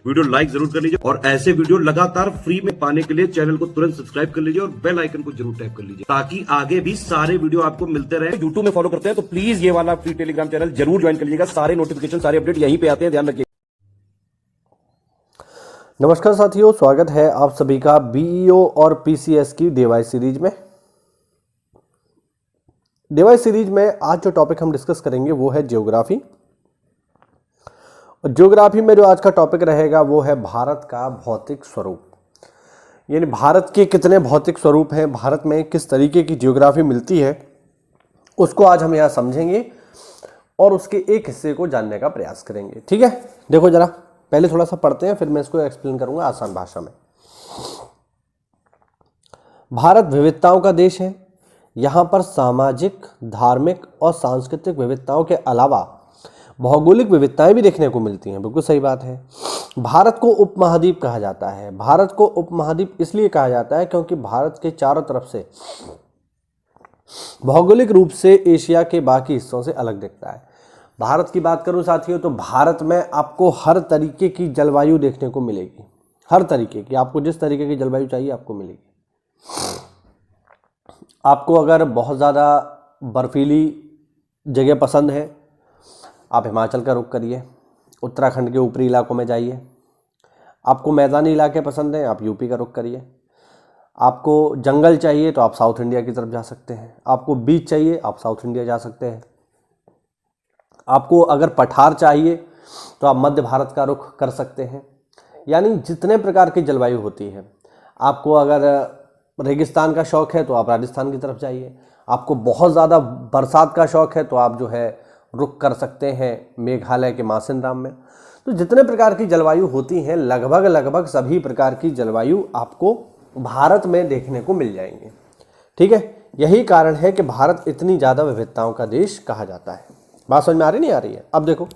Video like जरूर कर लीजिए और ऐसे वीडियो लगातार फ्री में पाने के लिए चैनल को तुरंत सब्सक्राइब कर लीजिए और बेल आइकन को जरूर टैप कर लीजिए ताकि आगे भी सारे वीडियो आपको मिलते रहे। यूट्यूब में फॉलो करते हैं तो प्लीज ये वाला फ्री टेलीग्राम चैनल जरूर ज्वाइन कर लीजिएगा। सारे नोटिफिकेशन सारे अपडेट यहीं पे आते हैं, ध्यान रखिए। नमस्कार साथियों, स्वागत है आप सभी का बीईओ और पीसीएस की डीवाई सीरीज में। डीवाई सीरीज में आज जो टॉपिक हम डिस्कस करेंगे वो है ज्योग्राफी। और ज्योग्राफी में जो आज का टॉपिक रहेगा वो है भारत का भौतिक स्वरूप, यानी भारत के कितने भौतिक स्वरूप हैं, भारत में किस तरीके की ज्योग्राफी मिलती है, उसको आज हम यहाँ समझेंगे और उसके एक हिस्से को जानने का प्रयास करेंगे। ठीक है, देखो जरा पहले थोड़ा सा पढ़ते हैं, फिर मैं इसको एक्सप्लेन करूंगा आसान भाषा में। भारत विविधताओं का देश है। यहाँ पर सामाजिक, धार्मिक और सांस्कृतिक विविधताओं के अलावा भौगोलिक विविधताएं भी देखने को मिलती हैं। बिल्कुल सही बात है। भारत को उपमहाद्वीप कहा जाता है। भारत को उपमहाद्वीप इसलिए कहा जाता है क्योंकि भारत के चारों तरफ से भौगोलिक रूप से एशिया के बाकी हिस्सों से अलग दिखता है। भारत की बात करूं साथियों तो भारत में आपको हर तरीके की जलवायु देखने को मिलेगी। हर तरीके की, आपको जिस तरीके की जलवायु चाहिए आपको मिलेगी। आपको अगर बहुत ज़्यादा बर्फीली जगह पसंद है, आप हिमाचल का रुख करिए, उत्तराखंड के ऊपरी इलाकों में जाइए। आपको मैदानी इलाके पसंद हैं, आप यूपी का रुख करिए। आपको जंगल चाहिए तो आप साउथ इंडिया की तरफ जा सकते हैं। आपको बीच चाहिए आप साउथ इंडिया जा सकते हैं। आपको अगर पठार चाहिए तो आप मध्य भारत का रुख कर सकते हैं। यानी जितने प्रकार की जलवायु होती है, आपको अगर रेगिस्तान का शौक़ है तो आप राजस्थान की तरफ जाइए। आपको बहुत ज़्यादा बरसात का शौक़ है तो आप जो है रुख कर सकते हैं मेघालय के मासिनराम में। तो जितने प्रकार की जलवायु होती हैं, लगभग सभी प्रकार की जलवायु आपको भारत में देखने को मिल जाएंगे। ठीक है, यही कारण है कि भारत इतनी ज़्यादा विविधताओं का देश कहा जाता है। बात समझ में आ रही नहीं आ रही है? अब देखो,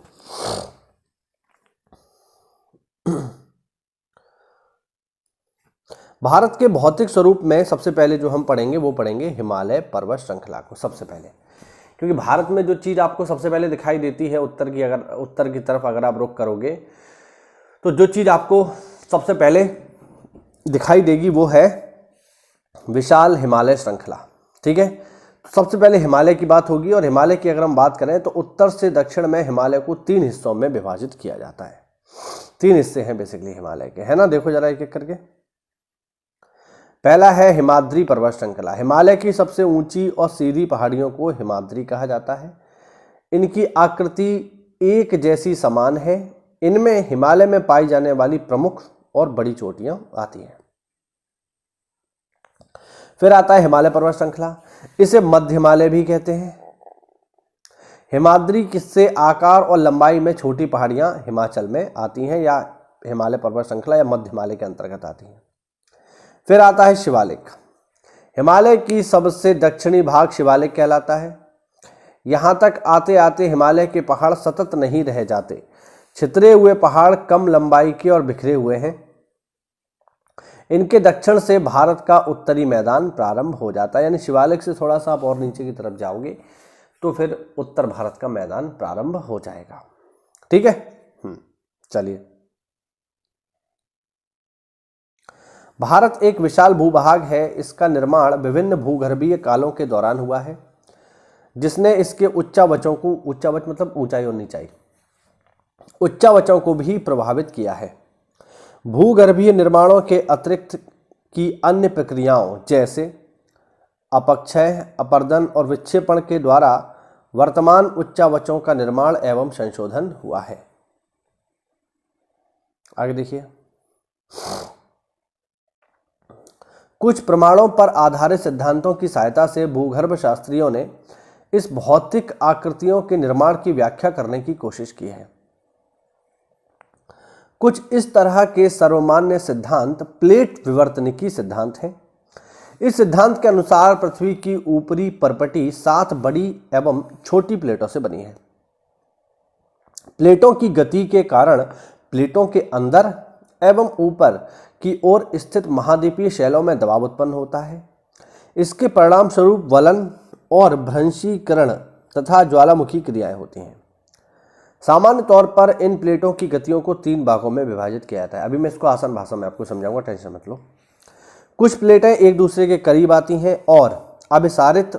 भारत के भौतिक स्वरूप में सबसे पहले जो हम पढ़ेंगे वो पढ़ेंगे हिमालय पर्वत श्रृंखला को सबसे पहले। क्योंकि भारत में जो चीज़ आपको सबसे पहले दिखाई देती है, उत्तर की तरफ अगर आप रुख करोगे तो जो चीज़ आपको सबसे पहले दिखाई देगी वो है विशाल हिमालय श्रृंखला। ठीक है, सबसे पहले हिमालय की बात होगी। और हिमालय की अगर हम बात करें तो उत्तर से दक्षिण में हिमालय को 3 हिस्सों में विभाजित किया जाता है। 3 हिस्से हैं बेसिकली हिमालय के, है ना। देखो जरा एक एक करके। पहला है हिमाद्री पर्वत श्रृंखला। हिमालय की सबसे ऊंची और सीधी पहाड़ियों को हिमाद्री कहा जाता है। इनकी आकृति एक जैसी समान है। इनमें हिमालय में पाई जाने वाली प्रमुख और बड़ी चोटियां आती हैं। फिर आता है हिमालय पर्वत श्रृंखला। इसे मध्य हिमालय भी कहते हैं। हिमाद्री किससे आकार और लंबाई में छोटी पहाड़ियां हिमाचल में आती हैं या हिमालय पर्वत श्रृंखला या मध्य हिमालय के अंतर्गत आती हैं। फिर आता है शिवालिक। हिमालय की सबसे दक्षिणी भाग शिवालिक कहलाता है। यहां तक आते आते हिमालय के पहाड़ सतत नहीं रह जाते। छितरे हुए पहाड़ कम लंबाई के और बिखरे हुए हैं। इनके दक्षिण से भारत का उत्तरी मैदान प्रारंभ हो जाता है। यानी शिवालिक से थोड़ा सा आप और नीचे की तरफ जाओगे तो फिर उत्तर भारत का मैदान प्रारंभ हो जाएगा। ठीक है, चलिए। भारत एक विशाल भूभाग है। इसका निर्माण विभिन्न भूगर्भीय कालों के दौरान हुआ है, जिसने इसके उच्चावचों को, उच्चावच मतलब ऊंचाई और नीचाई, उच्चावचों को भी प्रभावित किया है। भूगर्भीय निर्माणों के अतिरिक्त की अन्य प्रक्रियाओं जैसे अपक्षय, अपर्दन और विक्षेपण के द्वारा वर्तमान उच्चावचों का निर्माण एवं संशोधन हुआ है। आगे देखिए। कुछ प्रमाणों पर आधारित सिद्धांतों की सहायता से भूगर्भ शास्त्रियों ने इस भौतिक आकृतियों के निर्माण की व्याख्या करने की कोशिश की है। कुछ इस तरह के सर्वमान्य सिद्धांत प्लेट विवर्तनिकी सिद्धांत हैं। इस सिद्धांत के अनुसार पृथ्वी की ऊपरी परपटी 7 बड़ी एवं छोटी प्लेटों से बनी है। प्लेटों की गति के कारण प्लेटों के अंदर एवं ऊपर की ओर स्थित महाद्वीपीय शैलों में दबाव उत्पन्न होता है। इसके परिणाम स्वरूप वलन और भ्रंशीकरण तथा ज्वालामुखी क्रियाएं होती हैं। सामान्य तौर पर इन प्लेटों की गतियों को 3 भागों में विभाजित किया जाता है। अभी मैं इसको आसान भाषा में आपको समझाऊंगा, टेंशन मत लो। कुछ प्लेटें एक दूसरे के करीब आती हैं और अभिसारित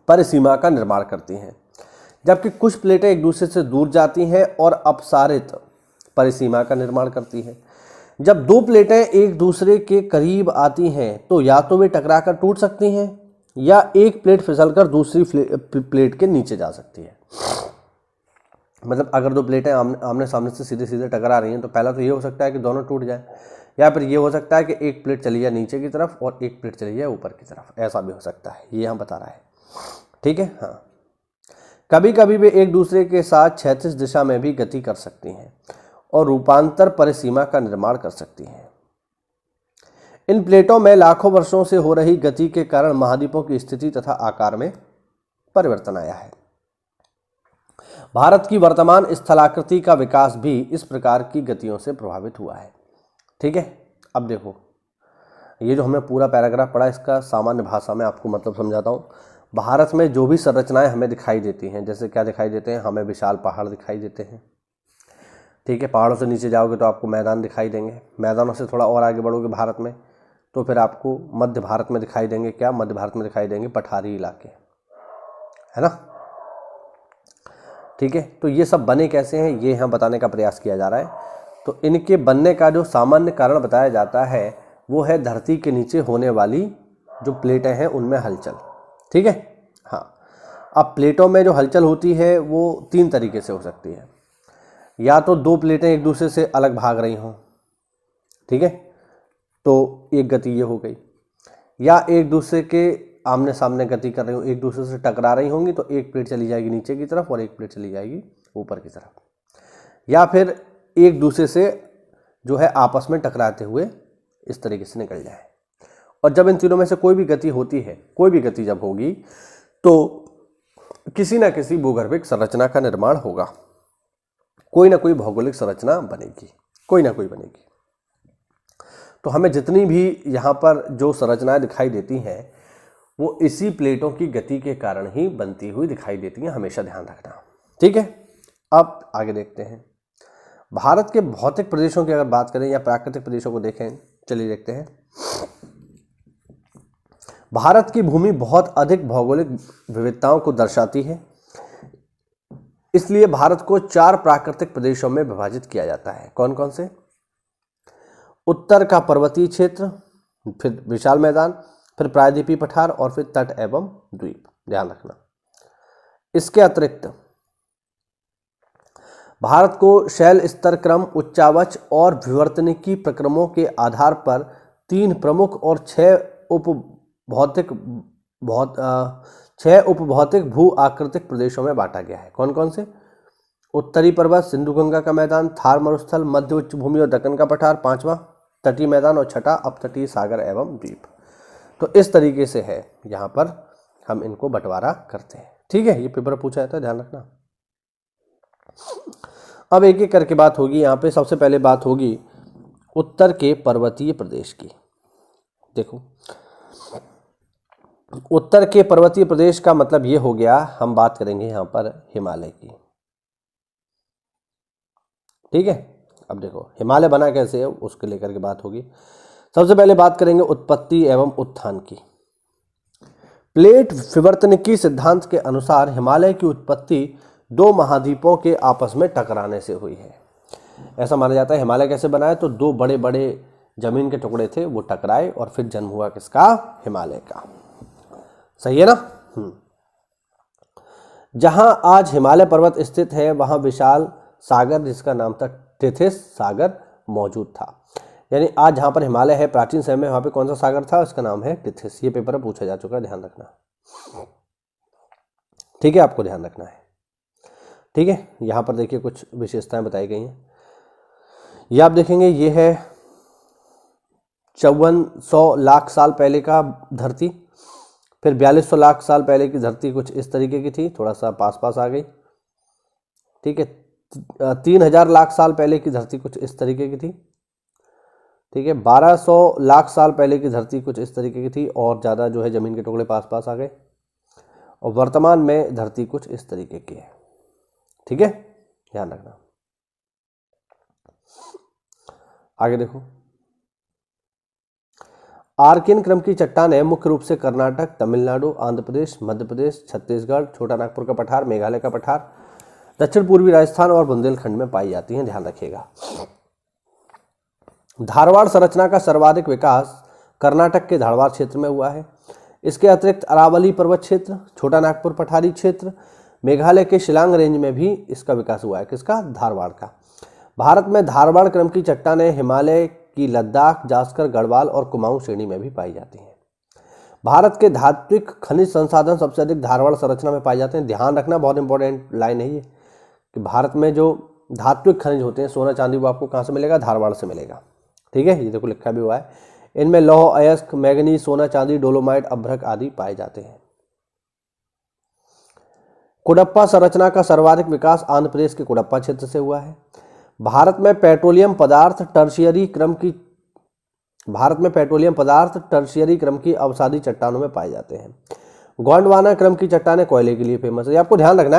परिसीमा का निर्माण करती हैं, जबकि कुछ प्लेटें एक दूसरे से दूर जाती हैं और अपसारित परिसीमा का निर्माण करती हैं। जब 2 प्लेटें एक दूसरे के करीब आती हैं तो या तो वे टकराकर टूट सकती हैं या एक प्लेट फिसलकर दूसरी प्लेट के नीचे जा सकती है। मतलब अगर 2 प्लेटें आमने सामने से सीधे सीधे टकरा रही हैं तो पहला तो ये हो सकता है कि दोनों टूट जाए, या फिर ये हो सकता है कि एक प्लेट चली जाए नीचे की तरफ और एक प्लेट चली जाए ऊपर की तरफ, ऐसा भी हो सकता है। ये यहाँ बता रहा है, ठीक है। हाँ, कभी कभी वे एक दूसरे के साथ क्षैतिज दिशा में भी गति कर सकती हैं और रूपांतर परिसीमा का निर्माण कर सकती हैं। इन प्लेटों में लाखों वर्षों से हो रही गति के कारण महाद्वीपों की स्थिति तथा आकार में परिवर्तन आया है। भारत की वर्तमान स्थलाकृति का विकास भी इस प्रकार की गतियों से प्रभावित हुआ है, ठीक है। अब देखो, ये जो हमने पूरा पैराग्राफ पढ़ा, इसका सामान्य भाषा में आपको मतलब समझाता हूँ। भारत में जो भी संरचनाएं हमें दिखाई देती हैं, जैसे क्या दिखाई देते हैं, हमें विशाल पहाड़ दिखाई देते हैं, ठीक है। पहाड़ों से नीचे जाओगे तो आपको मैदान दिखाई देंगे, मैदानों से थोड़ा और आगे बढ़ोगे भारत में तो फिर आपको मध्य भारत में दिखाई देंगे, क्या मध्य भारत में दिखाई देंगे पठारी इलाके, है ना, ठीक है। तो ये सब बने कैसे हैं, ये यहाँ बताने का प्रयास किया जा रहा है। तो इनके बनने का जो सामान्य कारण बताया जाता है वो है धरती के नीचे होने वाली जो प्लेटें हैं उनमें हलचल, ठीक है। हाँ, अब प्लेटों में जो हलचल होती है वो 3 तरीके से हो सकती है। या तो 2 प्लेटें एक दूसरे से अलग भाग रही हों, ठीक है, तो एक गति ये हो गई। या एक दूसरे के आमने सामने गति कर रही हो, एक दूसरे से टकरा रही होंगी तो एक प्लेट चली जाएगी नीचे की तरफ और एक प्लेट चली जाएगी ऊपर की तरफ। या फिर एक दूसरे से जो है आपस में टकराते हुए इस तरीके से निकल जाए। और जब इन तीनों में से कोई भी गति होती है, कोई भी गति जब होगी तो किसी ना किसी भूगर्भिक संरचना का निर्माण होगा, कोई ना कोई भौगोलिक संरचना बनेगी, कोई ना कोई बनेगी। तो हमें जितनी भी यहाँ पर जो संरचनाएं दिखाई देती हैं वो इसी प्लेटों की गति के कारण ही बनती हुई दिखाई देती हैं, हमेशा ध्यान रखना, ठीक है। अब आगे देखते हैं। भारत के भौतिक प्रदेशों की अगर बात करें या प्राकृतिक प्रदेशों को देखें, चलिए देखते हैं। भारत की भूमि बहुत अधिक भौगोलिक विविधताओं को दर्शाती है, इसलिए भारत को 4 प्राकृतिक प्रदेशों में विभाजित किया जाता है। कौन कौन से? उत्तर का पर्वतीय क्षेत्र, फिर विशाल मैदान, फिर प्रायद्वीपीय पठार और फिर तट एवं द्वीप, ध्यान रखना। इसके अतिरिक्त भारत को शैल स्तर क्रम, उच्चावच और विवर्तनिकी प्रक्रमों के आधार पर 3 प्रमुख और 6 उपभौतिक भू आकृतिक प्रदेशों में बांटा गया है। कौन कौन से? उत्तरी पर्वत, सिंधु गंगा का मैदान, थार मरुस्थल, मध्य उच्च भूमि और दक्कन का पठार, 5वां तटीय मैदान और 6ठा अपतटीय सागर एवं द्वीप। तो इस तरीके से है, यहाँ पर हम इनको बंटवारा करते हैं, ठीक है। ये पेपर पूछा जाता है, ध्यान रखना। अब एक एक करके बात होगी। यहाँ पे सबसे पहले बात होगी उत्तर के पर्वतीय प्रदेश की। देखो, उत्तर के पर्वतीय प्रदेश का मतलब ये हो गया, हम बात करेंगे यहाँ पर हिमालय की, ठीक है। अब देखो हिमालय बना कैसे है उसके लेकर के बात होगी। सबसे पहले बात करेंगे उत्पत्ति एवं उत्थान की। प्लेट विवर्तनिकी सिद्धांत के अनुसार हिमालय की उत्पत्ति 2 महाद्वीपों के आपस में टकराने से हुई है। ऐसा माना जाता है हिमालय कैसे बना है, तो 2 बड़े बड़े जमीन के टुकड़े थे, वो टकराए और फिर जन्म हुआ किसका? हिमालय का। सही है ना। जहां आज हिमालय पर्वत स्थित है वहां विशाल सागर जिसका नाम था टिथिस सागर मौजूद था। यानी आज जहां पर हिमालय है प्राचीन समय में वहां पे कौन सा सागर था? उसका नाम है टिथिस। ये पेपर में पूछा जा चुका है, ध्यान रखना, ठीक है। आपको ध्यान रखना है, ठीक है। यहाँ पर देखिए कुछ विशेषताएं बताई गई हैं। ये आप देखेंगे, ये है 5400 लाख साल पहले का धरती, फिर 4200 लाख साल पहले की धरती कुछ इस तरीके की थी, थोड़ा सा पास पास आ गई, ठीक है। 3000 लाख साल पहले की धरती कुछ इस तरीके की थी, ठीक है। 1200 लाख साल पहले की धरती कुछ इस तरीके की थी और ज़्यादा जो है ज़मीन के टुकड़े पास पास आ गए। और वर्तमान में धरती कुछ इस तरीके की है, ठीक है, ध्यान रखना। आगे देखो, आर्कियन क्रम की चट्टानें मुख्य रूप से कर्नाटक, तमिलनाडु, आंध्र प्रदेश, मध्य प्रदेश, छत्तीसगढ़, छोटा नागपुर का पठार, मेघालय का पठार, दक्षिण पूर्वी राजस्थान और बुंदेलखंड में पाई जाती हैं, ध्यान रखिएगा। धारवाड़ संरचना का सर्वाधिक विकास कर्नाटक के धारवाड़ क्षेत्र में हुआ है। इसके अतिरिक्त अरावली पर्वत क्षेत्र, छोटा नागपुर पठारी क्षेत्र, मेघालय के शिलांग रेंज में भी इसका विकास हुआ है। किसका? धारवाड़ का। भारत में धारवाड़ क्रम की चट्टानें हिमालय की लद्दाख, जास्कर, गढ़वाल और कुमाऊं श्रेणी में भी पाई जाती हैं। भारत के धात्विक खनिज संसाधन सबसे अधिक धारवाड़ संरचना में पाए जाते हैं। ध्यान रखना, बहुत इंपॉर्टेंट लाइन है ये, कि भारत में जो धात्विक खनिज होते हैं, सोना चांदी, वो आपको कहाँ से मिलेगा? धारवाड़ से मिलेगा। ठीक है, ये देखो लिखा भी हुआ है। इनमें लौह अयस्क, मैंगनीज, सोना चांदी, डोलोमाइट, अभ्रक आदि पाए जाते हैं। कुडप्पा संरचना का सर्वाधिक विकास आंध्र प्रदेश के कुडप्पा क्षेत्र से हुआ है। भारत में पेट्रोलियम पदार्थ टर्शियरी क्रम की अवसादी चट्टानों में पाए जाते हैं। गोंडवाना क्रम की चट्टानें कोयले के लिए फेमस है। आपको ध्यान रखना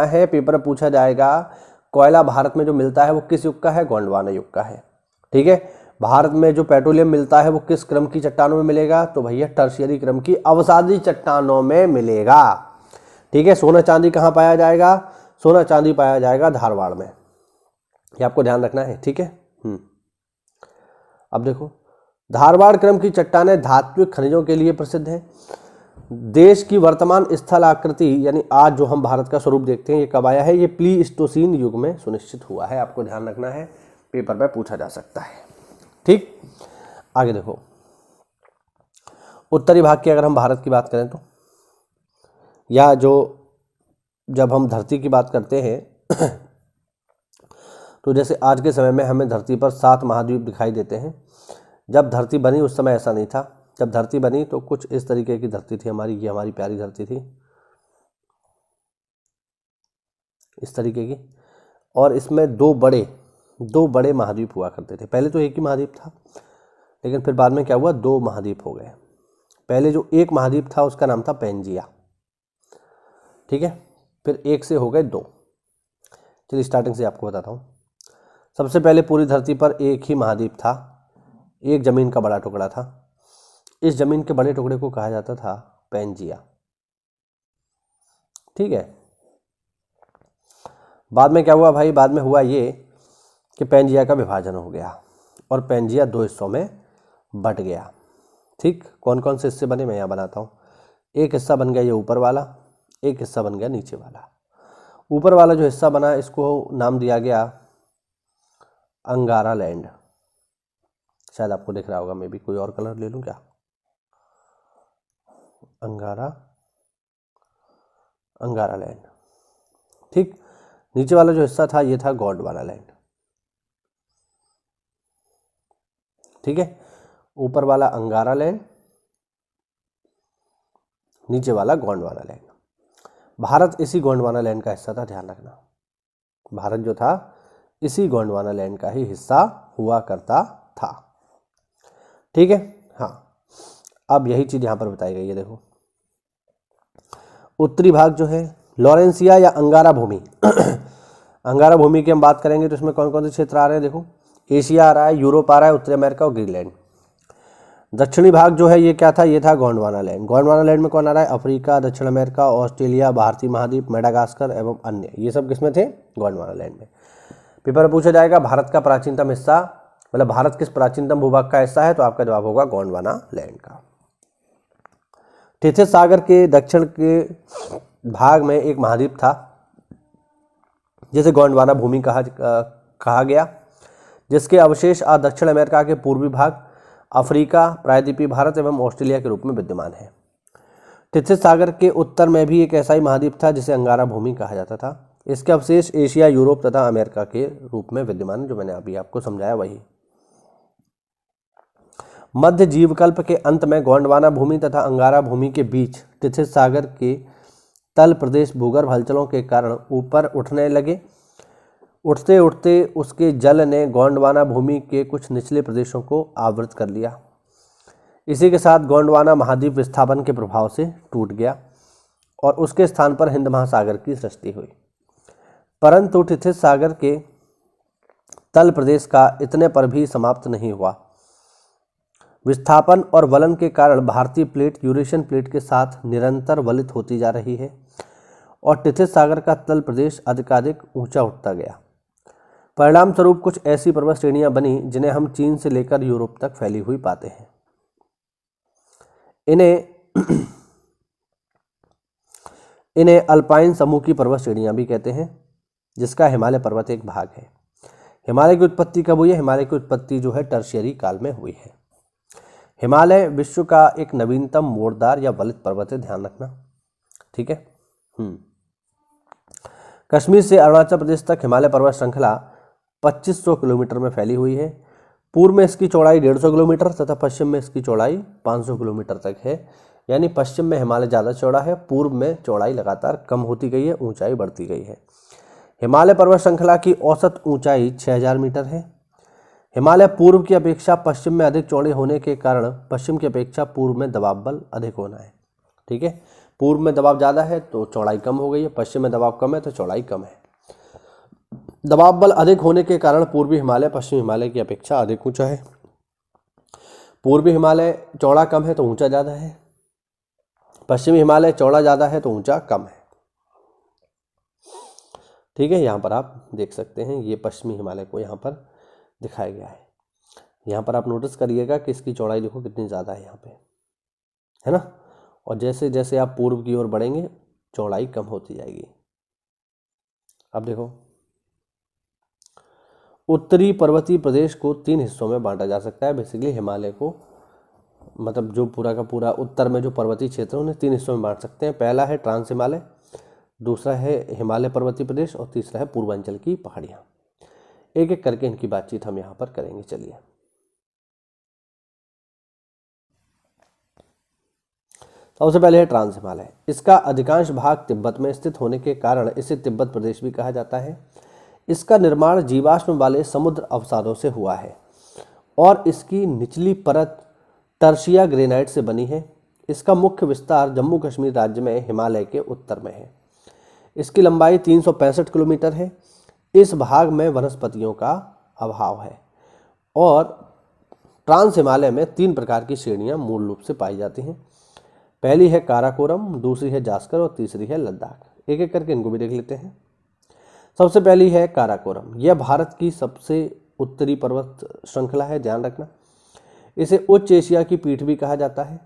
है, पेपर में पूछा जाएगा कोयला भारत में जो मिलता है वो किस युग का है? गोंडवाना युग का है। ठीक है, भारत में जो पेट्रोलियम मिलता है वो किस क्रम की चट्टानों में मिलेगा? तो भैया टर्शियरी क्रम की अवसादी चट्टानों में मिलेगा। ठीक है, सोना चांदी कहाँ पाया जाएगा? सोना चांदी पाया जाएगा धारवाड़ में, ये आपको ध्यान रखना है। ठीक है, अब देखो, धारवाड़ क्रम की चट्टानें धात्विक खनिजों के लिए प्रसिद्ध है। देश की वर्तमान स्थल आकृति, यानी आज जो हम भारत का स्वरूप देखते हैं, ये कब आया है? ये प्लीस्टोसीन युग में सुनिश्चित हुआ है। आपको ध्यान रखना है, पेपर में पूछा जा सकता है। ठीक, आगे देखो, उत्तरी भाग की अगर हम भारत की बात करें तो, या जब हम धरती की बात करते हैं तो जैसे आज के समय में हमें धरती पर 7 महाद्वीप दिखाई देते हैं। जब धरती बनी उस समय ऐसा नहीं था। जब धरती बनी तो कुछ इस तरीके की धरती थी हमारी, ये हमारी प्यारी धरती थी, इस तरीके की, और इसमें दो बड़े महाद्वीप हुआ करते थे। पहले तो एक ही महाद्वीप था, लेकिन फिर बाद में क्या हुआ? 2 महाद्वीप हो गए। पहले जो एक महाद्वीप था उसका नाम था पेंजिया। ठीक है, फिर एक से हो गए 2। चलिए स्टार्टिंग से आपको बताता हूँ। सबसे पहले पूरी धरती पर एक ही महाद्वीप था, एक जमीन का बड़ा टुकड़ा था। इस जमीन के बड़े टुकड़े को कहा जाता था पेंजिया। ठीक है, बाद में क्या हुआ भाई? बाद में हुआ ये कि पेंजिया का विभाजन हो गया और पेंजिया 2 हिस्सों में बट गया। ठीक, कौन कौन से हिस्से बने मैं यहाँ बनाता हूँ। एक हिस्सा बन गया ये ऊपर वाला, एक हिस्सा बन गया नीचे वाला। ऊपर वाला जो हिस्सा बना, इसको नाम दिया गया अंगारा लैंड। शायद आपको दिख रहा होगा, मैं भी कोई और कलर ले लूँ क्या? अंगारा लैंड। ठीक, नीचे वाला जो हिस्सा था ये था गोंडवाना लैंड। ठीक है, ऊपर वाला अंगारा लैंड, नीचे वाला गोंडवाना लैंड। भारत इसी गोंडवाना लैंड का हिस्सा था, ध्यान रखना। भारत जो था इसी गोंडवाना लैंड का ही हिस्सा हुआ करता था। ठीक है, हाँ, अब यही चीज यहां पर बताई गई है। देखो, उत्तरी भाग जो है लॉरेंसिया या अंगारा भूमि अंगारा भूमि की हम बात करेंगे तो इसमें कौन कौन से क्षेत्र आ रहे हैं? देखो, एशिया आ रहा है, यूरोप आ रहा है, उत्तरी अमेरिका और ग्रीनलैंड। दक्षिणी भाग जो है ये क्या था? ये था गोंडवाना लैंड। गोंडवाना लैंड में कौन आ रहा है? अफ्रीका, दक्षिण अमेरिका, ऑस्ट्रेलिया, भारतीय महाद्वीप, मेडागास्कर एवं अन्य, ये सब किसमें थे? गोंडवाना लैंड में। पेपर में पूछा जाएगा भारत का प्राचीनतम हिस्सा, मतलब भारत किस प्राचीनतम भूभाग का हिस्सा है? तो आपका जवाब होगा गोंडवाना लैंड का। टिथिस सागर के दक्षिण के भाग में एक महाद्वीप था जिसे गोंडवाना भूमि कहा गया, जिसके अवशेष आज दक्षिण अमेरिका के पूर्वी भाग, अफ्रीका, प्रायद्वीपीय भारत एवं ऑस्ट्रेलिया के रूप में विद्यमान है। टिथिस सागर के उत्तर में भी एक ऐसा ही महाद्वीप था जिसे अंगारा भूमि कहा जाता था। इसके अवशेष एशिया, यूरोप तथा अमेरिका के रूप में विद्यमान है, जो मैंने अभी आपको समझाया वही। मध्य जीवकल्प के अंत में गोंडवाना भूमि तथा अंगारा भूमि के बीच टिथिस सागर के तल प्रदेश भूगर्भ हलचलों के कारण ऊपर उठने लगे। उठते उठते उसके जल ने गोंडवाना भूमि के कुछ निचले प्रदेशों को आवृत कर लिया। इसी के साथ गोंडवाना महाद्वीप विस्थापन के प्रभाव से टूट गया और उसके स्थान पर हिंद महासागर की सृष्टि हुई। परंतु टिथित सागर के तल प्रदेश का इतने पर भी समाप्त नहीं हुआ। विस्थापन और वलन के कारण भारतीय प्लेट यूरेशियन प्लेट के साथ निरंतर वलित होती जा रही है और टिथित सागर का तल प्रदेश अधिकाधिक ऊंचा उठता गया। परिणाम स्वरूप कुछ ऐसी पर्वत श्रेणियां बनी जिन्हें हम चीन से लेकर यूरोप तक फैली हुई पाते हैं। इन्हें अल्पाइन समूह की पर्वत श्रेणियां भी कहते हैं, जिसका हिमालय पर्वत एक भाग है। हिमालय की उत्पत्ति कब हुई है? हिमालय की उत्पत्ति जो है टर्शियरी काल में हुई है। हिमालय विश्व का एक नवीनतम मोड़दार या वलित पर्वत है, ध्यान रखना, ठीक है। कश्मीर से अरुणाचल प्रदेश तक हिमालय पर्वत श्रृंखला 2500 किलोमीटर में फैली हुई है। पूर्व में इसकी चौड़ाई 150 किलोमीटर तथा पश्चिम में इसकी चौड़ाई 500 किलोमीटर तक है। यानी पश्चिम में हिमालय ज़्यादा चौड़ा है, पूर्व में चौड़ाई लगातार कम होती गई है, ऊंचाई बढ़ती गई है। हिमालय पर्वत श्रृंखला की औसत ऊंचाई 6000 मीटर है। हिमालय पूर्व की अपेक्षा पश्चिम में अधिक चौड़े होने के कारण पश्चिम की अपेक्षा पूर्व में दबाव बल अधिक होना है, ठीक है। पूर्व में दबाव ज़्यादा है तो चौड़ाई कम हो गई है, पश्चिम में दबाव कम है तो चौड़ाई कम है। दबाव बल अधिक होने के कारण पूर्वी हिमालय पश्चिमी हिमालय की अपेक्षा अधिक ऊंचा है। पूर्वी हिमालय चौड़ा कम है तो ऊंचा ज़्यादा है, पश्चिमी हिमालय चौड़ा ज़्यादा है तो ऊंचा कम है, ठीक है। यहाँ पर आप देख सकते हैं, ये पश्चिमी हिमालय को यहाँ पर दिखाया गया है। यहाँ पर आप नोटिस करिएगा कि इसकी चौड़ाई देखो कितनी ज़्यादा है यहाँ पे, है ना। और जैसे जैसे आप पूर्व की ओर बढ़ेंगे चौड़ाई कम होती जाएगी। अब देखो, उत्तरी पर्वतीय प्रदेश को 3 हिस्सों में बांटा जा सकता है। बेसिकली हिमालय को, मतलब जो पूरा का पूरा उत्तर में जो पर्वतीय क्षेत्र है उन्हें 3 हिस्सों में बांट सकते हैं। पहला है ट्रांस हिमालय, दूसरा है हिमालय पर्वतीय प्रदेश और तीसरा है पूर्वांचल की पहाड़ियाँ। एक एक करके इनकी बातचीत हम यहाँ पर करेंगे। चलिए, सबसे पहले है ट्रांस हिमालय। इसका अधिकांश भाग तिब्बत में स्थित होने के कारण इसे तिब्बत प्रदेश भी कहा जाता है। इसका निर्माण जीवाश्म वाले समुद्र अवसादों से हुआ है और इसकी निचली परत टर्शिया ग्रेनाइट से बनी है। इसका मुख्य विस्तार जम्मू कश्मीर राज्य में हिमालय के उत्तर में है। इसकी लंबाई 365 किलोमीटर है। इस भाग में वनस्पतियों का अभाव है और ट्रांस हिमालय में 3 प्रकार की श्रेणियां मूल रूप से पाई जाती हैं। पहली है काराकोरम, दूसरी है जास्कर और तीसरी है लद्दाख। एक एक करके इनको भी देख लेते हैं। सबसे पहली है काराकोरम। यह भारत की सबसे उत्तरी पर्वत श्रृंखला है, ध्यान रखना। इसे उच्च एशिया की पीठ भी कहा जाता है।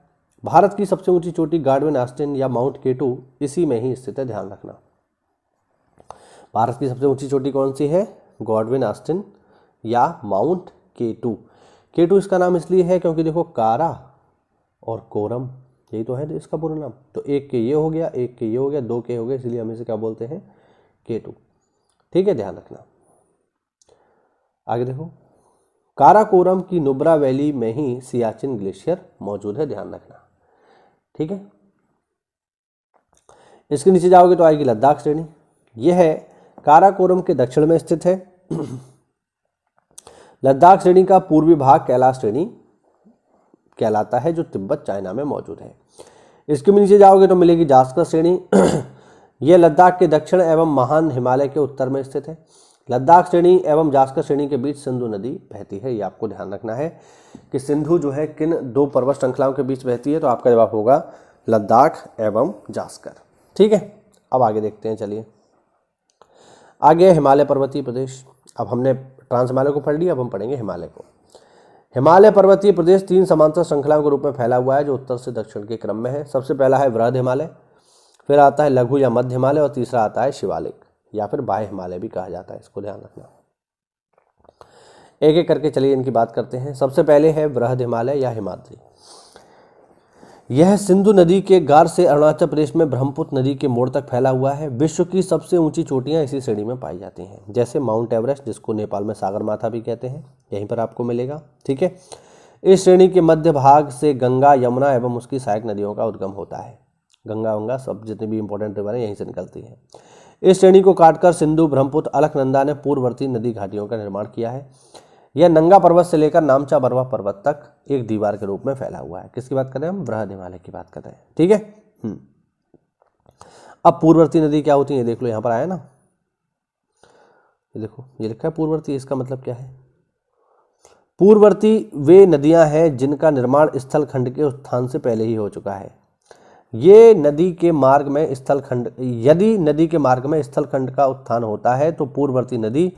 भारत की सबसे ऊंची चोटी गार्डविन आस्टिन या माउंट K2 इसी में ही स्थित है, ध्यान रखना। भारत की सबसे ऊंची चोटी कौन सी है? गॉडविन आस्टिन या माउंट K2। K2 इसका नाम इसलिए है क्योंकि देखो कारा और कोरम यही तो है इसका पूरा नाम। तो एक के ये हो गया, एक के ये हो गया, 2 के हो गए, इसलिए हम इसे क्या बोलते हैं? K2, ठीक है, ध्यान रखना। आगे देखो, काराकोरम की नुब्रा वैली में ही सियाचिन ग्लेशियर मौजूद है, ध्यान रखना, ठीक है। इसके नीचे जाओगे तो आएगी लद्दाख श्रेणी। यह है काराकोरम के दक्षिण में स्थित है। लद्दाख श्रेणी का पूर्वी भाग कैलाश श्रेणी कहलाता है, जो तिब्बत चाइना में मौजूद है। इसके नीचे जाओगे तो मिलेगी जास्कर श्रेणी। यह लद्दाख के दक्षिण एवं महान हिमालय के उत्तर में स्थित है। लद्दाख श्रेणी एवं जास्कर श्रेणी के बीच सिंधु नदी बहती है। ये आपको ध्यान रखना है कि सिंधु जो है किन 2 पर्वत श्रृंखलाओं के बीच बहती है, तो आपका जवाब होगा लद्दाख एवं जास्कर, ठीक है। अब आगे देखते हैं, चलिए। आगे है हिमालय पर्वतीय प्रदेश। अब हमने ट्रांस हिमालय को पढ़ लिया, अब हम पढ़ेंगे हिमालय को। हिमालय पर्वतीय प्रदेश 3 समांतर श्रृंखलाओं के रूप में फैला हुआ है, जो उत्तर से दक्षिण के क्रम में है। सबसे पहला है वृहद हिमालय, फिर आता है लघु या मध्य हिमालय और तीसरा आता है शिवालिक या फिर बाह्य हिमालय भी कहा जाता है, इसको ध्यान रखना। एक एक करके चलिए इनकी बात करते हैं। सबसे पहले है वृहद हिमालय या हिमाद्री। यह सिंधु नदी के गार से अरुणाचल प्रदेश में ब्रह्मपुत्र नदी के मोड़ तक फैला हुआ है। विश्व की सबसे ऊंची चोटियां इसी श्रेणी में पाई जाती हैं, जैसे माउंट एवरेस्ट, जिसको नेपाल में सागरमाथा भी कहते हैं, यहीं पर आपको मिलेगा, ठीक है। इस श्रेणी के मध्य भाग से गंगा, यमुना एवं उसकी सहायक नदियों का उद्गम होता है। गंगा वंगा सब जितनी भी इंपॉर्टेंट रिवर है यहीं से निकलती है। इस श्रेणी को काटकर सिंधु, ब्रह्मपुत्र, अलकनंदा ने पूर्ववर्ती नदी घाटियों का निर्माण किया है। यह नंगा पर्वत से लेकर नामचा बरवा पर्वत तक एक दीवार के रूप में फैला हुआ है। किसकी बात कर रहे हैं हम? वृहद हिमालय की बात कर रहे हैं, ठीक है। अब पूर्ववर्ती नदी क्या होती है देख लो, यहाँ पर आया ना, ये देखो ये लिखा है पूर्ववर्ती, इसका मतलब क्या है? पूर्ववर्ती वे नदियां हैं जिनका निर्माण स्थल खंड के उत्थान से पहले ही हो चुका है। ये नदी के मार्ग में स्थल खंड, यदि नदी के मार्ग में स्थल खंड का उत्थान होता है तो पूर्ववर्ती नदी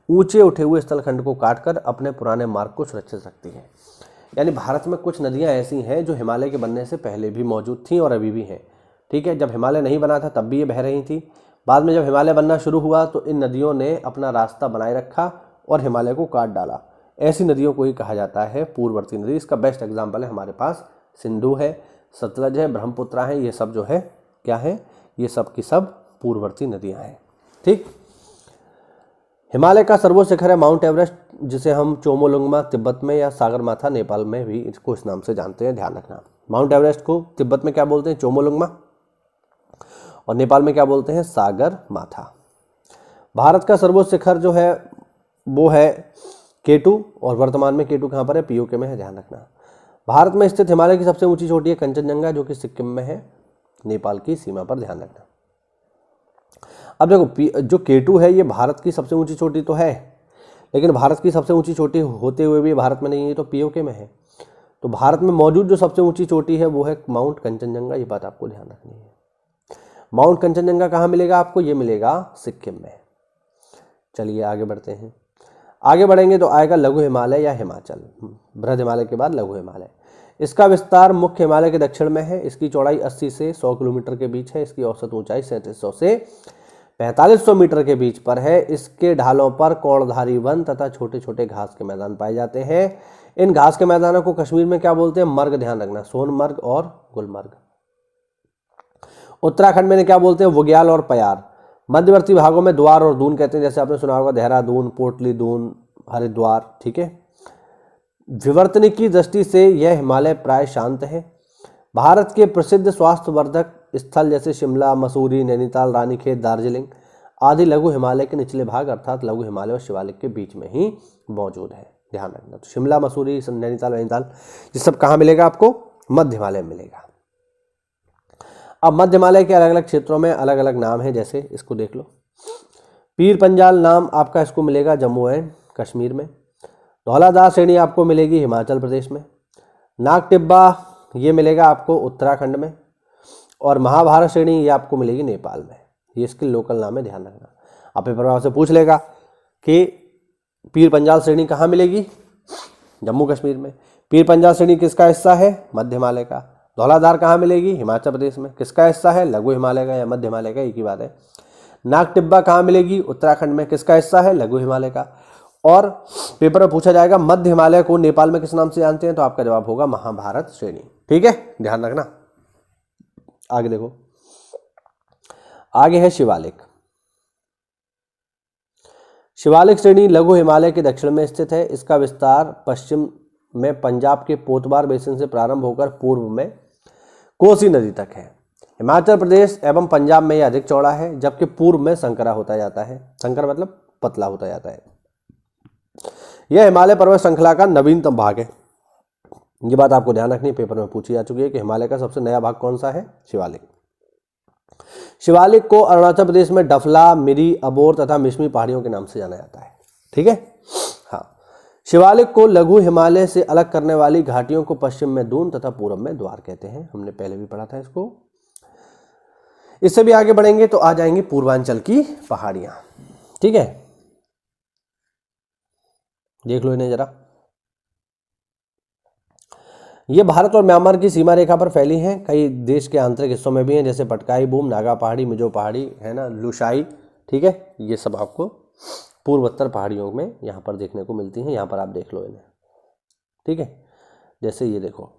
ऊंचे उठे हुए स्थल खंड को काटकर अपने पुराने मार्ग को सुरक्षित रखती है। यानी भारत में कुछ नदियां ऐसी हैं जो हिमालय के बनने से पहले भी मौजूद थीं और अभी भी हैं। ठीक है, जब हिमालय नहीं बना था तब भी ये बह रही थी। बाद में जब हिमालय बनना शुरू हुआ तो इन नदियों ने अपना रास्ता बनाए रखा और हिमालय को काट डाला। ऐसी नदियों को ही कहा जाता है पूर्ववर्ती नदी। इसका बेस्ट एग्जाम्पल है हमारे पास सिंधु है, सतलज है, ब्रह्मपुत्रा है। ये सब जो है क्या है? ये सब की सब पूर्ववर्ती नदियाँ हैं। ठीक, हिमालय का सर्वोच्च शिखर है माउंट एवरेस्ट, जिसे हम चोमोलुंगमा तिब्बत में या सागरमाथा नेपाल में भी इसको इस नाम से जानते हैं, ध्यान रखना। माउंट एवरेस्ट को तिब्बत में क्या बोलते हैं? चोमोलुंगमा, और नेपाल में क्या बोलते हैं? सागरमाथा। भारत का सर्वोच्च शिखर जो है वो है K2, और वर्तमान में K2 कहाँ पर है? POK में है, ध्यान रखना। भारत में स्थित हिमालय की सबसे ऊंची चोटी है कंचनजंगा, जो कि सिक्किम में है, नेपाल की सीमा पर, ध्यान रखना। अब देखो जो K2 है ये भारत की सबसे ऊंची चोटी तो है, लेकिन भारत की सबसे ऊंची चोटी होते हुए भी भारत में नहीं है, तो POK में है। तो भारत में मौजूद जो सबसे ऊंची चोटी है वो है माउंट कंचनजंगा। ये बात आपको ध्यान रखनी है। माउंट कंचनजंगा कहाँ मिलेगा आपको? ये मिलेगा सिक्किम में। चलिए आगे बढ़ते हैं। आगे बढ़ेंगे तो आएगा लघु हिमालय या हिमाचल। बृहद हिमालय के बाद लघु हिमालय। इसका विस्तार मुख्य हिमालय के दक्षिण में है। इसकी चौड़ाई 80 से 100 किलोमीटर के बीच है। इसकी औसत ऊंचाई 3700 से 4500 मीटर के बीच पर है। इसके ढालों पर कोणधारी वन तथा छोटे छोटे घास के मैदान पाए जाते हैं। इन घास के मैदानों को कश्मीर में क्या बोलते हैं? मर्ग, ध्यान रखना, सोनमर्ग और गुलमर्ग। उत्तराखंड में क्या बोलते हैं? बुग्याल और पयार। मध्यवर्ती भागों में द्वार और दून कहते हैं, जैसे आपने सुना होगा देहरादून, पोटली दून, हरिद्वार। ठीक है, विवर्तन की दृष्टि से यह हिमालय प्राय शांत है। भारत के प्रसिद्ध स्वास्थ्यवर्धक स्थल जैसे शिमला, मसूरी, नैनीताल, रानीखेत, दार्जिलिंग आदि लघु हिमालय के निचले भाग अर्थात लघु हिमालय और शिवालिक के बीच में ही मौजूद है, ध्यान रखना। तो शिमला, मसूरी, नैनीताल ये सब कहाँ मिलेगा आपको? मध्य हिमालय में मिलेगा। अब मध्य हिमालय के अलग अलग क्षेत्रों में अलग अलग नाम है, जैसे इसको देख लो। पीर पंजाल नाम आपका इसको मिलेगा जम्मू एंड कश्मीर में। धौलाधार श्रेणी आपको मिलेगी हिमाचल प्रदेश में। नाग टिब्बा ये मिलेगा आपको उत्तराखंड में, और महाभारत श्रेणी ये आपको मिलेगी नेपाल में। ये इसके लोकल नाम है, ध्यान रखना। आप पेपर में आपसे पूछ लेगा कि पीर पंजाल श्रेणी कहाँ मिलेगी? जम्मू कश्मीर में। पीर पंजाल श्रेणी किसका हिस्सा है? मध्य हिमालय का। धौलाधार कहाँ मिलेगी? हिमाचल प्रदेश में। किसका हिस्सा है? लघु हिमालय का या मध्य हिमालय का, एक ही बात है। नाग टिब्बा कहाँ मिलेगी? उत्तराखंड में। किसका हिस्सा है? लघु हिमालय का। और पेपर में पूछा जाएगा मध्य हिमालय को नेपाल में किस नाम से जानते हैं? तो आपका जवाब होगा महाभारत श्रेणी। ठीक है, ध्यान रखना। आगे देखो, आगे है शिवालिक। शिवालिक श्रेणी लघु हिमालय के दक्षिण में स्थित है। इसका विस्तार पश्चिम में पंजाब के पोतबार बेसिन से प्रारंभ होकर पूर्व में कोसी नदी तक है। हिमाचल प्रदेश एवं पंजाब में यह अधिक चौड़ा है, जबकि पूर्व में संकरा होता जाता है। संकर मतलब पतला होता जाता है। यह हिमालय पर्वत श्रृंखला का नवीनतम भाग है। ये बात आपको ध्यान रखनी, पेपर में पूछी जा चुकी है कि हिमालय का सबसे नया भाग कौन सा है? शिवालिक। शिवालिक को अरुणाचल प्रदेश में डफला, मिरी, अबोर तथा मिश्मी पहाड़ियों के नाम से जाना जाता है। ठीक है, हाँ। शिवालिक को लघु हिमालय से अलग करने वाली घाटियों को पश्चिम में दून तथा पूर्व में द्वार कहते हैं। हमने पहले भी पढ़ा था इसको। इससे भी आगे बढ़ेंगे तो आ जाएंगे पूर्वांचल की पहाड़ियां। ठीक है, देख लो इन्हें जरा। ये भारत और म्यांमार की सीमा रेखा पर फैली हैं। कई देश के आंतरिक हिस्सों में भी हैं, जैसे पटकाई बूम, नागा पहाड़ी, मिजो पहाड़ी है ना, लुशाई। ठीक है, ये सब आपको पूर्वोत्तर पहाड़ियों में यहाँ पर देखने को मिलती हैं। यहाँ पर आप देख लो इन्हें। ठीक है, जैसे ये देखो,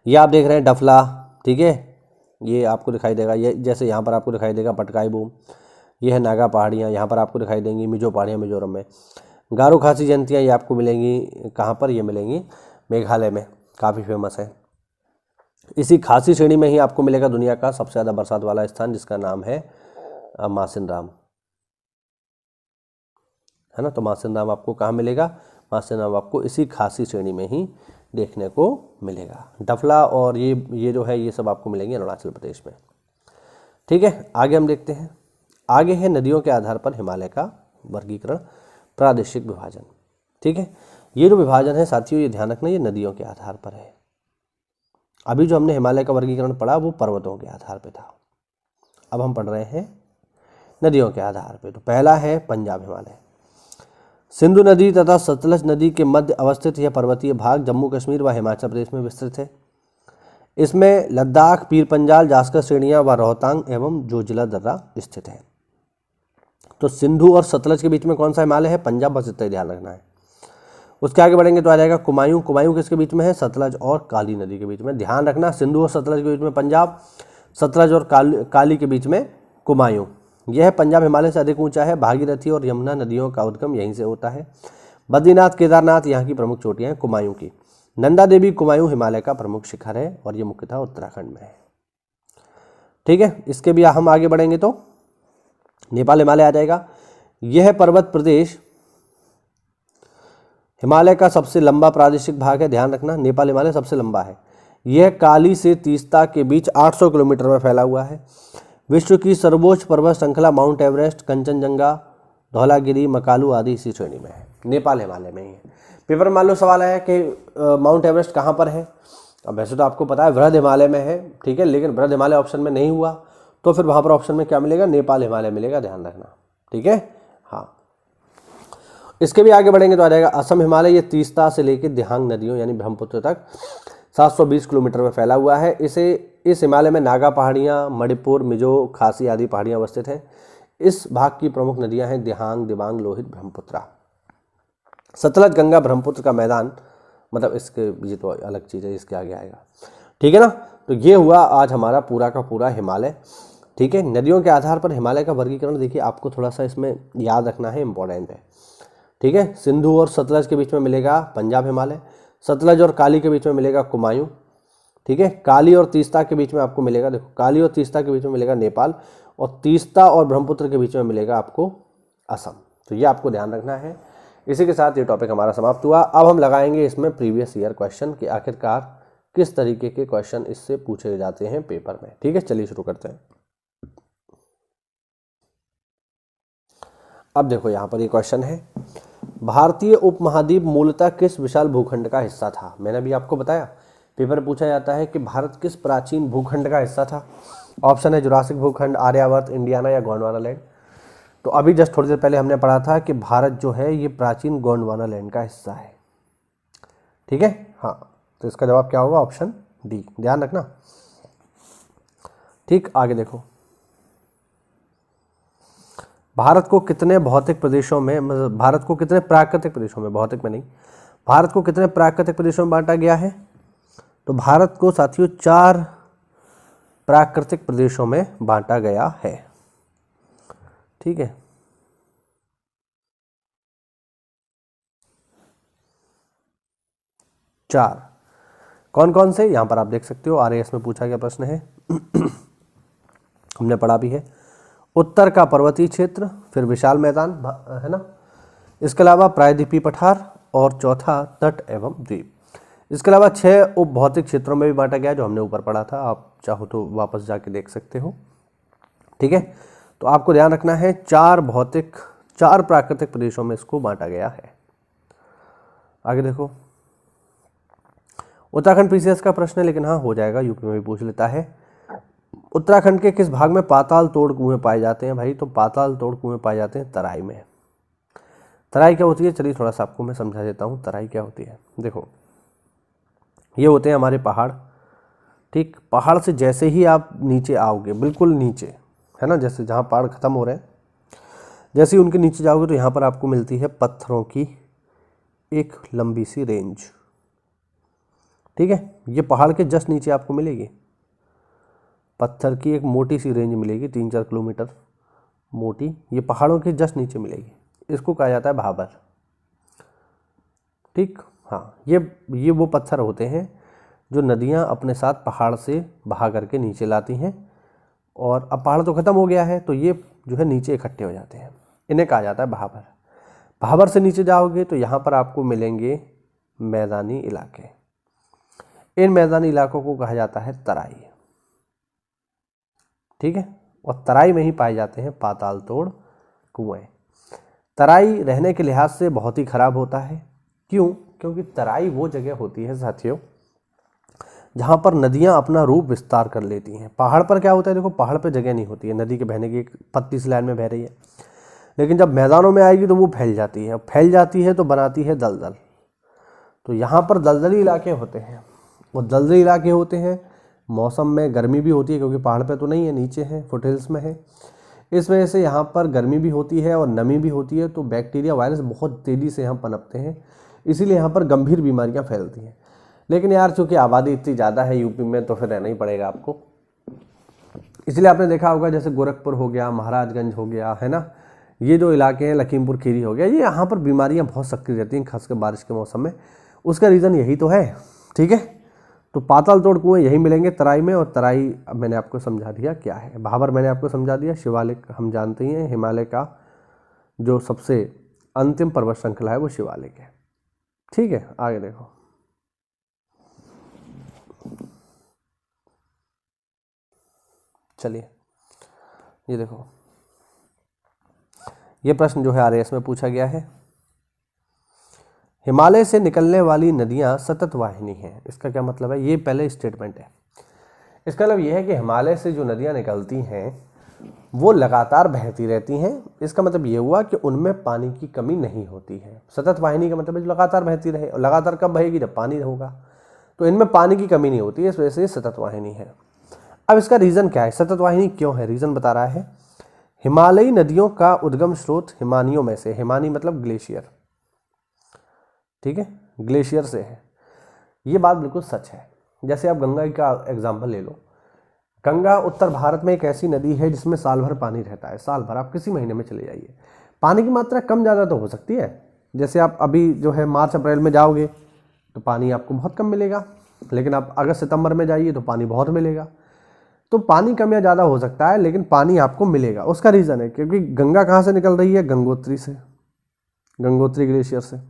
ये आप देख रहे हैं डफला। ठीक है, ये आपको दिखाई देगा, ये जैसे यहाँ पर आपको दिखाई देगा पटकाई बूम। ये है नागा पहाड़ियाँ, यहाँ पर आपको दिखाई देंगी मिजो पहाड़ियाँ मिजोरम में। गारो खासी जयंतियाँ ये आपको मिलेंगी कहाँ पर? ये मिलेंगी मेघालय में, काफ़ी फेमस है। इसी खासी श्रेणी में ही आपको मिलेगा दुनिया का सबसे ज़्यादा बरसात वाला स्थान, जिसका नाम है मासिनराम, है ना। तो मासिनराम आपको कहाँ मिलेगा? मासिनराम आपको इसी खासी श्रेणी में ही देखने को मिलेगा। डफला और ये जो है ये सब आपको मिलेंगे अरुणाचल प्रदेश में। ठीक है, आगे हम देखते हैं। आगे है नदियों के आधार पर हिमालय का वर्गीकरण, प्रादेशिक विभाजन। ठीक है, ये जो विभाजन है साथियों, ये ध्यान रखना, ये नदियों के आधार पर है। अभी जो हमने हिमालय का वर्गीकरण पढ़ा वो पर्वतों के आधार पर था, अब हम पढ़ रहे हैं नदियों के आधार पर। तो पहला है पंजाब हिमालय। सिंधु नदी तथा सतलज नदी के मध्य अवस्थित यह पर्वतीय भाग जम्मू कश्मीर व हिमाचल प्रदेश में विस्तृत है। इसमें लद्दाख, पीर पंजाल, जास्कर श्रेणियां व रोहतांग एवं जोजिला दर्रा स्थित है। तो सिंधु और सतलज के बीच में कौन सा हिमालय है? पंजाब, बस इतना ही ध्यान रखना है। उसके आगे बढ़ेंगे तो आ जाएगा कुमायूं। कुमायूं किसके बीच में है? सतलज और काली नदी के बीच में। ध्यान रखना, सिंधु और सतलज के बीच में पंजाब, सतलज और काली के बीच में कुमायूं। यह पंजाब हिमालय से अधिक ऊंचा है। भागीरथी और यमुना नदियों का उद्गम यहीं से होता है। बद्रीनाथ, केदारनाथ यहाँ की प्रमुख चोटियाँ हैं कुमायूं की। नंदा देवी कुमायूं हिमालय का प्रमुख शिखर है और ये मुख्यतः उत्तराखंड में है। ठीक है, इसके भी हम आगे बढ़ेंगे तो नेपाल हिमालय आ जाएगा। यह पर्वत प्रदेश हिमालय का सबसे लंबा प्रादेशिक भाग है। ध्यान रखना, नेपाल हिमालय सबसे लंबा है। यह काली से तीस्ता के बीच 800 किलोमीटर में फैला हुआ है। विश्व की सर्वोच्च पर्वत श्रृंखला माउंट एवरेस्ट, कंचनजंगा, धौलागिरी, मकालू आदि इसी श्रेणी में है, नेपाल हिमालय में ही है। पेपर मान लो सवाल आया कि माउंट एवरेस्ट कहाँ पर है। अब वैसे तो आपको पता है वृहद हिमालय में है, ठीक है, लेकिन वृहद हिमालय ऑप्शन में नहीं हुआ तो फिर वहाँ पर ऑप्शन में क्या मिलेगा? नेपाल हिमालय मिलेगा, ध्यान रखना। ठीक है, हाँ। इसके भी आगे बढ़ेंगे तो आ जाएगा असम हिमालय। ये तीस्ता से लेकर दिहांग नदियों यानी ब्रह्मपुत्र तक 720 किलोमीटर में फैला हुआ है। इस हिमालय में नागा पहाड़ियाँ, मणिपुर, मिजो, खासी आदि पहाड़ियाँ अवस्थित हैं। इस भाग की प्रमुख नदियाँ हैं दिहांग, दिबांग, लोहित, ब्रह्मपुत्रा। सतलज, गंगा, ब्रह्मपुत्र का मैदान, मतलब इसके ये तो अलग चीज़ है, इसके आगे आएगा। ठीक है ना, तो ये हुआ आज हमारा पूरा का पूरा हिमालय। ठीक है, नदियों के आधार पर हिमालय का वर्गीकरण देखिए आपको थोड़ा सा इसमें याद रखना है, इंपॉर्टेंट है। ठीक है, सिंधु और सतलज के बीच में मिलेगा पंजाब हिमालय, सतलज और काली के बीच में मिलेगा कुमायूं। ठीक है, काली और तीस्ता के बीच में आपको मिलेगा, देखो काली और तीस्ता के बीच में मिलेगा नेपाल, और तीस्ता और ब्रह्मपुत्र के बीच में मिलेगा आपको असम। तो ये आपको ध्यान रखना है। इसी के साथ ये टॉपिक हमारा समाप्त हुआ। अब हम लगाएंगे इसमें प्रीवियस ईयर क्वेश्चन कि आखिरकार किस तरीके के क्वेश्चन इससे पूछे जाते हैं पेपर में। ठीक है, चलिए शुरू करते हैं। अब देखो यहाँ पर ये क्वेश्चन है, भारतीय उपमहाद्वीप मूलतः किस विशाल भूखंड का हिस्सा था? मैंने भी आपको बताया पेपर पूछा जाता है कि भारत किस प्राचीन भूखंड का हिस्सा था। ऑप्शन है जुरासिक भूखंड, आर्यावर्त, इंडियाना या गोंडवाना लैंड। तो अभी जस्ट थोड़ी देर पहले हमने पढ़ा था कि भारत जो है ये प्राचीन गोंडवाना लैंड का हिस्सा है। ठीक है, हाँ, तो इसका जवाब क्या होगा? ऑप्शन डी, ध्यान रखना। ठीक, आगे देखो, भारत को कितने भौतिक प्रदेशों में, मतलब भारत को कितने प्राकृतिक प्रदेशों में, भौतिक में नहीं, भारत को कितने प्राकृतिक प्रदेशों में बांटा गया है? तो भारत को साथियों 4 प्राकृतिक प्रदेशों में बांटा गया है। ठीक है, चार कौन कौन से? यहां पर आप देख सकते हो, आरएएस में पूछा गया प्रश्न है हमने पढ़ा भी है। उत्तर का पर्वतीय क्षेत्र, फिर विशाल मैदान है ना, इसके अलावा प्रायद्वीपीय पठार, और चौथा तट एवं द्वीप। इसके अलावा 6 उप भौतिक क्षेत्रों में भी बांटा गया जो हमने ऊपर पढ़ा था, आप चाहो तो वापस जाके देख सकते हो। ठीक है, तो आपको ध्यान रखना है 4 प्राकृतिक प्रदेशों में इसको बांटा गया है। आगे देखो, उत्तराखंड पीसीएस का प्रश्न है, लेकिन हाँ हो जाएगा, यूपी में भी पूछ लेता है। उत्तराखंड के किस भाग में पाताल तोड़ कुएं पाए जाते हैं? भाई, तो पाताल तोड़ कुएं पाए जाते हैं तराई में। तराई क्या होती है? चलिए थोड़ा सा आपको मैं समझा देता हूँ तराई क्या होती है। देखो, ये होते हैं हमारे पहाड़। ठीक, पहाड़ से जैसे ही आप नीचे आओगे, बिल्कुल नीचे है ना, जैसे जहाँ पहाड़ खत्म हो रहे हैं, जैसे ही उनके नीचे जाओगे तो यहाँ पर आपको मिलती है पत्थरों की एक लंबी सी रेंज। ठीक है, ये पहाड़ के जस्ट नीचे आपको मिलेगी पत्थर की एक मोटी सी रेंज मिलेगी, 3-4 किलोमीटर मोटी, ये पहाड़ों के जस्ट नीचे मिलेगी। इसको कहा जाता है भाबर। ठीक, हाँ, ये वो पत्थर होते हैं जो नदियाँ अपने साथ पहाड़ से बहा करके नीचे लाती हैं, और अब पहाड़ तो ख़त्म हो गया है तो ये जो है नीचे इकट्ठे हो जाते हैं, इन्हें कहा जाता है भाबर। भाबर से नीचे जाओगे तो यहाँ पर आपको मिलेंगे मैदानी इलाके। इन मैदानी इलाकों को कहा जाता है तराई। ठीक है, और तराई में ही पाए जाते हैं पाताल तोड़ कुएं। तराई रहने के लिहाज से बहुत ही खराब होता है। क्यों? क्योंकि तराई वो जगह होती है साथियों जहाँ पर नदियाँ अपना रूप विस्तार कर लेती हैं। पहाड़ पर क्या होता है, देखो पहाड़ पर जगह नहीं होती है नदी के बहने की, एक पतली सी लाइन में बह रही है, लेकिन जब मैदानों में आएगी तो वो फैल जाती है, फैल जाती है तो बनाती है दलदल। तो यहाँ पर दलदली इलाके होते हैं, वो दलदली इलाके होते हैं। मौसम में गर्मी भी होती है क्योंकि पहाड़ पे तो नहीं है, नीचे है, फुटहिल्स में है, इस वजह से यहाँ पर गर्मी भी होती है और नमी भी होती है, तो बैक्टीरिया वायरस बहुत तेज़ी से यहाँ पनपते हैं, इसीलिए यहाँ पर गंभीर बीमारियाँ फैलती हैं। लेकिन यार चूँकि आबादी इतनी ज़्यादा है यूपी में तो फिर रहना ही पड़ेगा आपको, इसलिए आपने देखा होगा जैसे गोरखपुर हो गया, महाराजगंज हो गया, है ना, ये जो इलाके हैं, लखीमपुर खीरी हो गया, ये यहाँ पर बीमारियाँ बहुत सक्रिय रहती हैं खासकर बारिश के मौसम में। उसका रीज़न यही तो है। ठीक है, तो पाताल तोड़ कुएं यही मिलेंगे तराई में। और तराई अब मैंने आपको समझा दिया क्या है, भाबर मैंने आपको समझा दिया, शिवालिक हम जानते ही हैं, हिमालय का जो सबसे अंतिम पर्वत श्रृंखला है वो शिवालिक है। ठीक है, आगे देखो। चलिए ये देखो, ये प्रश्न जो है आरएएस में पूछा गया है। हिमालय से निकलने वाली नदियां सतत वाहिनी हैं, इसका क्या मतलब है? ये पहले स्टेटमेंट है। इसका मतलब ये है कि हिमालय से जो नदियां निकलती हैं वो लगातार बहती रहती हैं। इसका मतलब ये हुआ कि उनमें पानी की कमी नहीं होती है। सतत वाहिनी का मतलब है जो लगातार बहती रहे, और लगातार कब बहेगी? जब पानी होगा, तो इनमें पानी की कमी नहीं होती है, इस वजह से ये सतत वाहिनी है। अब इसका रीज़न क्या है, सतत वाहिनी क्यों है? रीज़न बता रहा है, हिमालयी नदियों का उद्गम स्रोत हिमानियों में से, हिमानी मतलब ग्लेशियर, ठीक है, ग्लेशियर से है। ये बात बिल्कुल सच है। जैसे आप गंगा का एग्जाम्पल ले लो, गंगा उत्तर भारत में एक ऐसी नदी है जिसमें साल भर पानी रहता है, साल भर, आप किसी महीने में चले जाइए, पानी की मात्रा कम ज़्यादा तो हो सकती है। जैसे आप अभी जो है मार्च अप्रैल में जाओगे तो पानी आपको बहुत कम मिलेगा, लेकिन आप अगस्त सितंबर में जाइए तो पानी बहुत मिलेगा। तो पानी कम या ज़्यादा हो सकता है, लेकिन पानी आपको मिलेगा। उसका रीज़न है क्योंकि गंगा कहाँ से निकल रही है? गंगोत्री से, गंगोत्री ग्लेशियर से।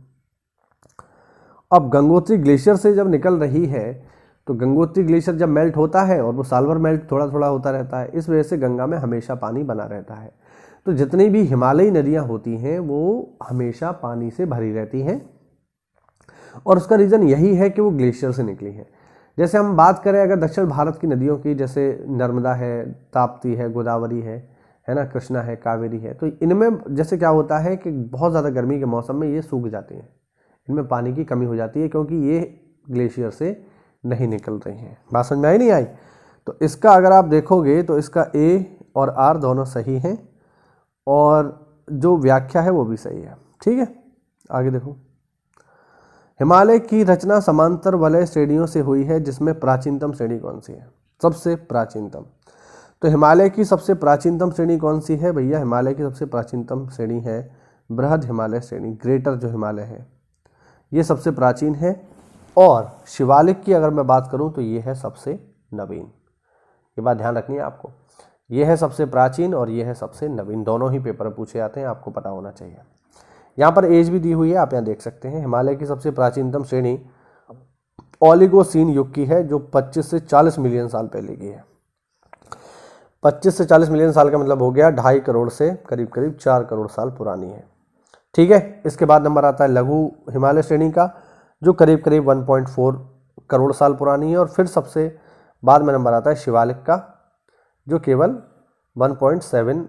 अब गंगोत्री ग्लेशियर से जब निकल रही है तो गंगोत्री ग्लेशियर जब मेल्ट होता है, और वो साल भर मेल्ट थोड़ा थोड़ा होता रहता है, इस वजह से गंगा में हमेशा पानी बना रहता है। तो जितनी भी हिमालयी नदियाँ होती हैं वो हमेशा पानी से भरी रहती हैं, और उसका रीज़न यही है कि वो ग्लेशियर से निकली हैं। जैसे हम बात करें अगर दक्षिण भारत की नदियों की, जैसे नर्मदा है, ताप्ती है, गोदावरी है ना, कृष्णा है, कावेरी है, तो इनमें जैसे क्या होता है कि बहुत ज़्यादा गर्मी के मौसम में ये सूख जाती हैं, इनमें पानी की कमी हो जाती है क्योंकि ये ग्लेशियर से नहीं निकल रही हैं। बात समझ में आई नहीं आई? तो इसका अगर आप देखोगे तो इसका ए और आर दोनों सही हैं, और जो व्याख्या है वो भी सही है। ठीक है, आगे देखो। हिमालय की रचना समांतर वलय श्रेणियों से हुई है, जिसमें प्राचीनतम श्रेणी कौन सी है? सबसे प्राचीनतम। तो हिमालय की सबसे प्राचीनतम श्रेणी कौन सी है भैया? हिमालय की सबसे प्राचीनतम श्रेणी है बृहद हिमालय श्रेणी, ग्रेटर जो हिमालय है, ये सबसे प्राचीन है। और शिवालिक की अगर मैं बात करूं तो ये है सबसे नवीन। ये बात ध्यान रखनी है आपको, ये है सबसे प्राचीन और ये है सबसे नवीन, दोनों ही पेपर में पूछे जाते हैं, आपको पता होना चाहिए। यहाँ पर एज भी दी हुई है, आप यहाँ देख सकते हैं। हिमालय की सबसे प्राचीनतम श्रेणी ओलिगोसीन युग की है, जो 25 से 40 मिलियन साल पहले की है। 25 से 40 मिलियन साल का मतलब हो गया 2.5 करोड़ से करीब करीब 4 करोड़ साल पुरानी है। ठीक है, इसके बाद नंबर आता है लघु हिमालय श्रेणी का, जो करीब करीब 1.4 करोड़ साल पुरानी है। और फिर सबसे बाद में नंबर आता है शिवालिक का, जो केवल 1.7,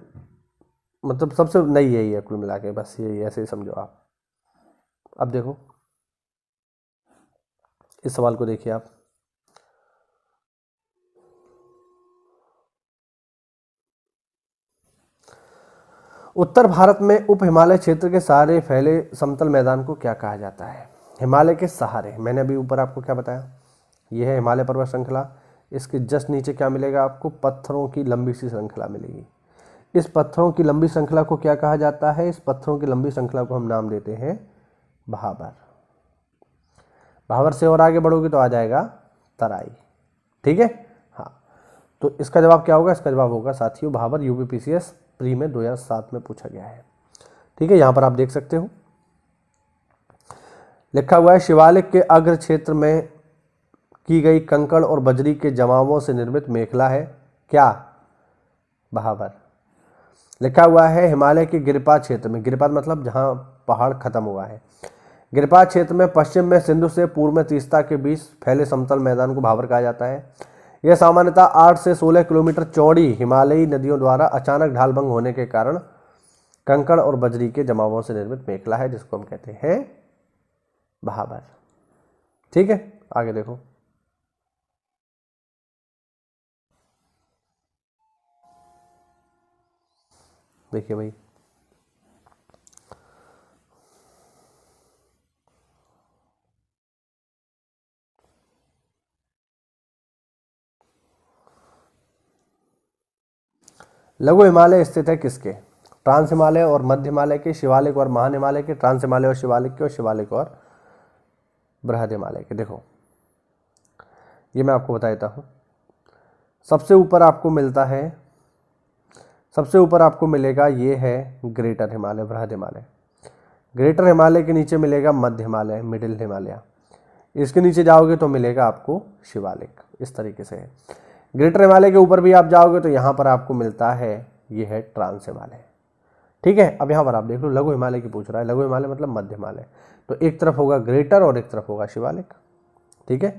मतलब सबसे नई यही है कुल मिला के, बस यही, ऐसे ही समझो आप। अब देखो इस सवाल को, देखिए आप, उत्तर भारत में उप हिमालय क्षेत्र के सहारे फैले समतल मैदान को क्या कहा जाता है? हिमालय के सहारे, मैंने अभी ऊपर आपको क्या बताया, यह है हिमालय पर्वत श्रृंखला। इसके जस्ट नीचे क्या मिलेगा आपको? पत्थरों की लंबी सी श्रृंखला मिलेगी। इस पत्थरों की लंबी श्रृंखला को क्या कहा जाता है? इस पत्थरों की लंबी श्रृंखला को हम नाम देते हैं भाबर। भाबर से और आगे बढ़ोगे तो आ जाएगा तराई। ठीक है, हाँ, तो इसका जवाब क्या होगा? इसका जवाब होगा साथियों भाबर। यूपीपीसीएस प्री में 2007 में पूछा गया है। ठीक है, यहाँ पर आप देख सकते हो लिखा हुआ है, शिवालिक के अग्र क्षेत्र में की गई कंकड़ और बजरी के जमावों से निर्मित मेखला है क्या? बहावर। लिखा हुआ है हिमालय के गिरिपात क्षेत्र में, गिरिपात मतलब जहाँ पहाड़ खत्म हुआ है, गिरिपात क्षेत्र में पश्चिम में सिंधु से पूर्व में तीस्ता के बीच फैले समतल मैदान को भावर कहा जाता है। यह सामान्यतः 8 से 16 किलोमीटर चौड़ी हिमालयी नदियों द्वारा अचानक ढालभंग होने के कारण कंकड़ और बजरी के जमावों से निर्मित मेखला है, जिसको हम कहते हैं बहावर। ठीक है, आगे देखो। देखिए भाई, लघु हिमालय स्थित है किसके? ट्रांस हिमालय और मध्य हिमालय के, शिवालिक और महान हिमालय के, ट्रांस हिमालय और शिवालिक के, और शिवालिक और बृहद हिमालय के। देखो ये मैं आपको बता देता हूँ। सबसे ऊपर आपको मिलता है, सबसे ऊपर आपको मिलेगा ये है ग्रेटर हिमालय, बृहद हिमालय। ग्रेटर हिमालय के नीचे मिलेगा मध्य हिमालय, मिडिल हिमालय। इसके नीचे जाओगे तो मिलेगा आपको शिवालिक। इस तरीके से है। ग्रेटर हिमालय के ऊपर भी आप जाओगे तो यहाँ पर आपको मिलता है ये है ट्रांस हिमालय। ठीक है, अब यहाँ पर आप देख लो, लघु हिमालय की पूछ रहा है। लघु हिमालय मतलब मध्य हिमालय, तो एक तरफ होगा ग्रेटर और एक तरफ होगा शिवालिक। ठीक है,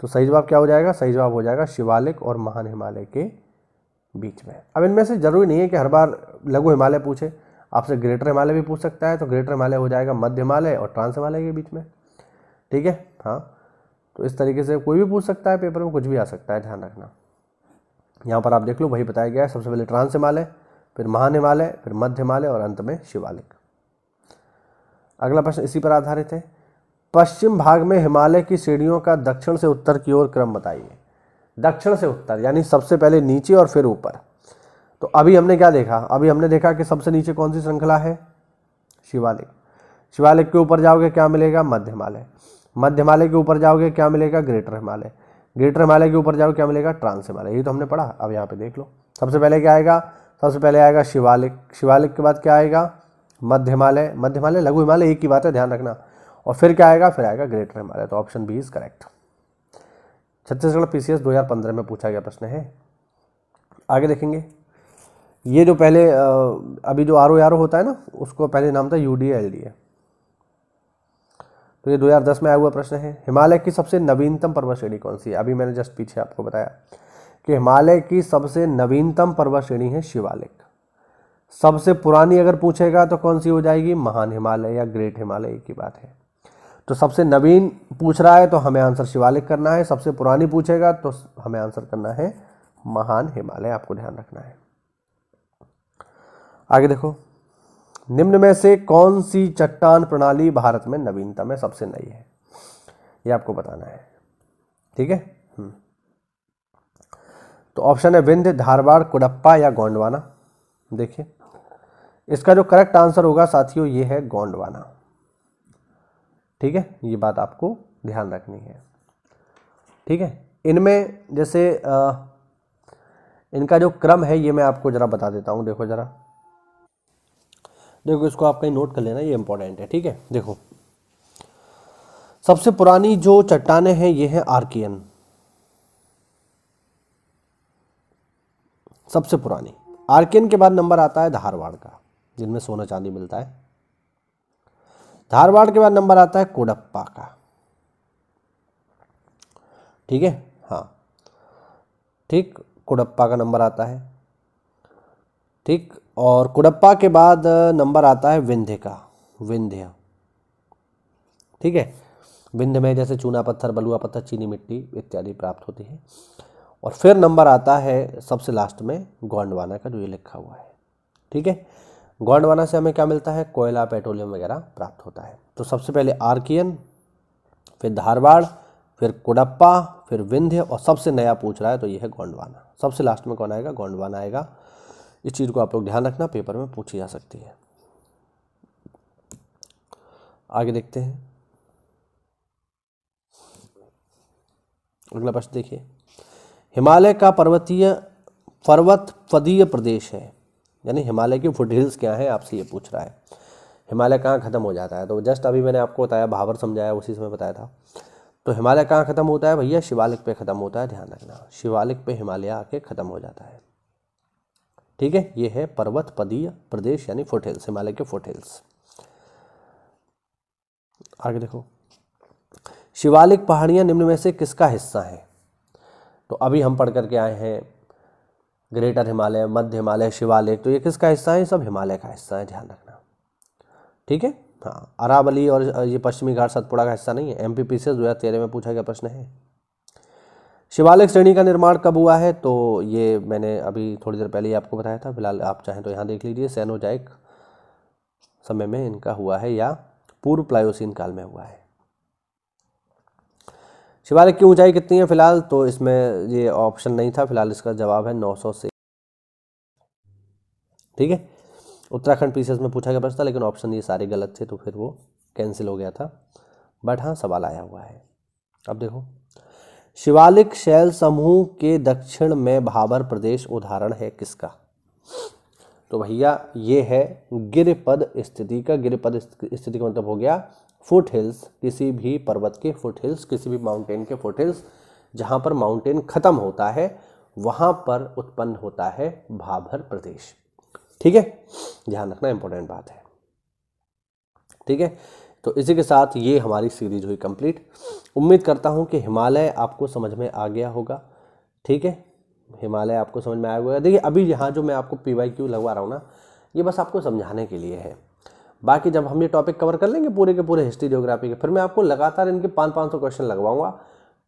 तो सही जवाब क्या हो जाएगा? सही जवाब हो जाएगा शिवालिक और महान हिमालय के बीच में। अब इनमें से जरूरी नहीं है कि हर बार लघु हिमालय पूछे, आपसे ग्रेटर हिमालय भी पूछ सकता है, तो ग्रेटर हिमालय हो जाएगा मध्य हिमालय और ट्रांस हिमालय के बीच में। ठीक है, हाँ, तो इस तरीके से कोई भी पूछ सकता है, पेपर में कुछ भी आ सकता है, ध्यान रखना। यहाँ पर आप देख लो, वही बताया गया है। सबसे पहले ट्रांस हिमालय, फिर महान हिमालय, फिर मध्य हिमालय और अंत में शिवालिक। अगला प्रश्न इसी पर आधारित है। पश्चिम भाग में हिमालय की श्रेणियों का दक्षिण से उत्तर की ओर क्रम बताइए। दक्षिण से उत्तर यानी सबसे पहले नीचे और फिर ऊपर। तो अभी हमने क्या देखा? अभी हमने देखा कि सबसे नीचे कौन सी श्रृंखला है? शिवालिक। शिवालिक के ऊपर जाओगे क्या मिलेगा? मध्य हिमालय। मध्य हिमालय के ऊपर जाओगे क्या मिलेगा? ग्रेटर हिमालय। ग्रेटर हिमालय के ऊपर जाओगे क्या मिलेगा? ट्रांस हिमालय। ये तो हमने पढ़ा। अब यहाँ पे देख लो, सबसे पहले क्या आएगा? सबसे पहले आएगा शिवालिक। शिवालिक के बाद क्या आएगा? मध्य हिमालय। मध्य हिमालय लघु हिमालय एक ही बात है, ध्यान रखना। और फिर क्या आएगा? फिर आएगा ग्रेटर हिमालय। तो option B is correct. Chhattisgarh PCS 2015 में पूछा गया प्रश्न है। आगे देखेंगे। ये जो पहले अभी जो आरओ होता है ना, उसको पहले नाम था यूडीए एलडीए। तो ये 2010 में आया हुआ प्रश्न है। हिमालय की सबसे नवीनतम पर्वत श्रेणी कौन सी है? अभी मैंने जस्ट पीछे आपको बताया कि हिमालय की सबसे नवीनतम पर्वत श्रेणी है शिवालिक। सबसे पुरानी अगर पूछेगा तो कौन सी हो जाएगी? महान हिमालय या ग्रेट हिमालय की बात है। तो सबसे नवीन पूछ रहा है तो हमें आंसर शिवालिक करना है। सबसे पुरानी पूछेगा तो हमें आंसर करना है महान हिमालय। आपको ध्यान रखना है। आगे देखो, निम्न में से कौन सी चट्टान प्रणाली भारत में नवीनतम है, सबसे नई है? ये आपको बताना है। ठीक है, तो ऑप्शन है विंध्य, धारवाड़, कुडप्पा या गोंडवाना। देखिए, इसका जो करेक्ट आंसर होगा साथियों ये है गोंडवाना। ठीक है, ये बात आपको ध्यान रखनी है। ठीक है, इनमें जैसे इनका जो क्रम है ये मैं आपको जरा बता देता हूँ। देखो जरा, देखो इसको आप कहीं नोट कर लेना, ये इंपॉर्टेंट है। ठीक है, देखो सबसे पुरानी जो चट्टानें हैं ये है आर्कियन, सबसे पुरानी। आर्कियन के बाद नंबर आता है धारवाड़ का, जिनमें सोना चांदी मिलता है। धारवाड़ के बाद नंबर आता है कोडप्पा का। ठीक है, हाँ ठीक, कोडप्पा का नंबर आता है। ठीक, और कुडप्पा के बाद नंबर आता है विंध्य का, विंध्य। ठीक है, विंध्य में जैसे चूना पत्थर, बलुआ पत्थर, चीनी मिट्टी इत्यादि प्राप्त होती है। और फिर नंबर आता है सबसे लास्ट में गोंडवाना का, जो ये लिखा हुआ है। ठीक है, गोंडवाना से हमें क्या मिलता है? कोयला, पेट्रोलियम वगैरह प्राप्त होता है। तो सबसे पहले आर्कियन, फिर धारवाड़, फिर कुडप्पा, फिर विंध्य, और सबसे नया पूछ रहा है तो ये है गोंडवाना। सबसे लास्ट में कौन आएगा? गोंडवाना आएगा। इस चीज़ को आप लोग ध्यान रखना, पेपर में पूछी जा सकती है। आगे देखते हैं, अगला प्रश्न देखिए। हिमालय का पर्वत पदीय प्रदेश है, यानी हिमालय की फुट हिल्स क्या है, आपसे ये पूछ रहा है। हिमालय कहाँ खत्म हो जाता है? तो जस्ट अभी मैंने आपको बताया, भावर समझाया, उसी समय बताया था। तो हिमालय कहाँ खत्म होता है भैया? शिवालिक पे खत्म होता है, ध्यान रखना। शिवालिक पे हिमालय आके खत्म हो जाता है। ठीक है, ये है पर्वत पदीय प्रदेश यानी फुटहिल्स, हिमालय के फुटहिल्स। आगे देखो, शिवालिक पहाड़ियां निम्न में से किसका हिस्सा है? तो अभी हम पढ़ करके आए हैं ग्रेटर हिमालय, मध्य हिमालय, शिवालिक, तो ये किसका हिस्सा है? सब हिमालय का हिस्सा है, ध्यान रखना। ठीक है, हाँ, अरावली और ये पश्चिमी घाट सतपुड़ा का हिस्सा नहीं है। एमपीपीसी 2013 में पूछा गया प्रश्न है। शिवालिक श्रेणी का निर्माण कब हुआ है? तो ये मैंने अभी थोड़ी देर पहले ही आपको बताया था, फिलहाल आप चाहें तो यहाँ देख लीजिए। सेनोजाइक समय में इनका हुआ है या पूर्व प्लायोसीन काल में हुआ है। शिवालिक की ऊंचाई कितनी है फिलहाल? तो इसमें ये ऑप्शन नहीं था, फिलहाल इसका जवाब है 900 से। ठीक है, उत्तराखंड पीसीएस में पूछा गया प्रश्न था, लेकिन ऑप्शन ये सारे गलत थे तो फिर वो कैंसिल हो गया था, बट हाँ सवाल आया हुआ है। अब देखो, शिवालिक शैल समूह के दक्षिण में भाबर प्रदेश उदाहरण है किसका? तो भैया ये है गिरिपद स्थिति का। गिरिपद स्थिति का मतलब हो गया फुट हिल्स, किसी भी पर्वत के फुट हिल्स, किसी भी माउंटेन के फुट हिल्स, जहाँ पर माउंटेन खत्म होता है वहाँ पर उत्पन्न होता है भाबर प्रदेश। ठीक है, ध्यान रखना, इंपॉर्टेंट बात है। ठीक है, तो इसी के साथ ये हमारी सीरीज हुई कंप्लीट। उम्मीद करता हूँ कि हिमालय आपको समझ में आ गया होगा। ठीक है, हिमालय आपको समझ में आया होगा। देखिए अभी यहाँ जो मैं आपको PYQ लगवा रहा हूँ ना, ये बस आपको समझाने के लिए है। बाकी जब हम ये टॉपिक कवर कर लेंगे पूरे के पूरे हिस्ट्री ज्योग्राफी के, फिर मैं आपको लगातार इनके 500-500 क्वेश्चन लगवाऊंगा।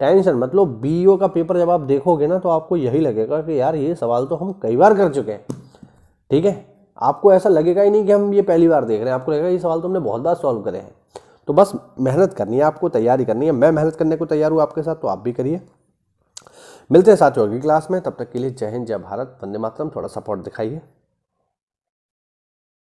टेंशन मतलब BO का पेपर जब आप देखोगे ना तो आपको यही लगेगा कि यार ये सवाल तो हम कई बार कर चुके हैं। ठीक है, आपको ऐसा लगेगा ही नहीं कि हम ये पहली बार देख रहे हैं, आपको लगेगा ये सवाल तो हमने बहुत बार सॉल्व करे हैं। तो बस मेहनत करनी है, आपको तैयारी करनी है। मैं मेहनत करने को तैयार हूँ आपके साथ, तो आप भी करिए। मिलते हैं साथियों अगली क्लास में, तब तक के लिए जय हिंद, जय भारत, वंदे मातरम। थोड़ा सपोर्ट दिखाइए।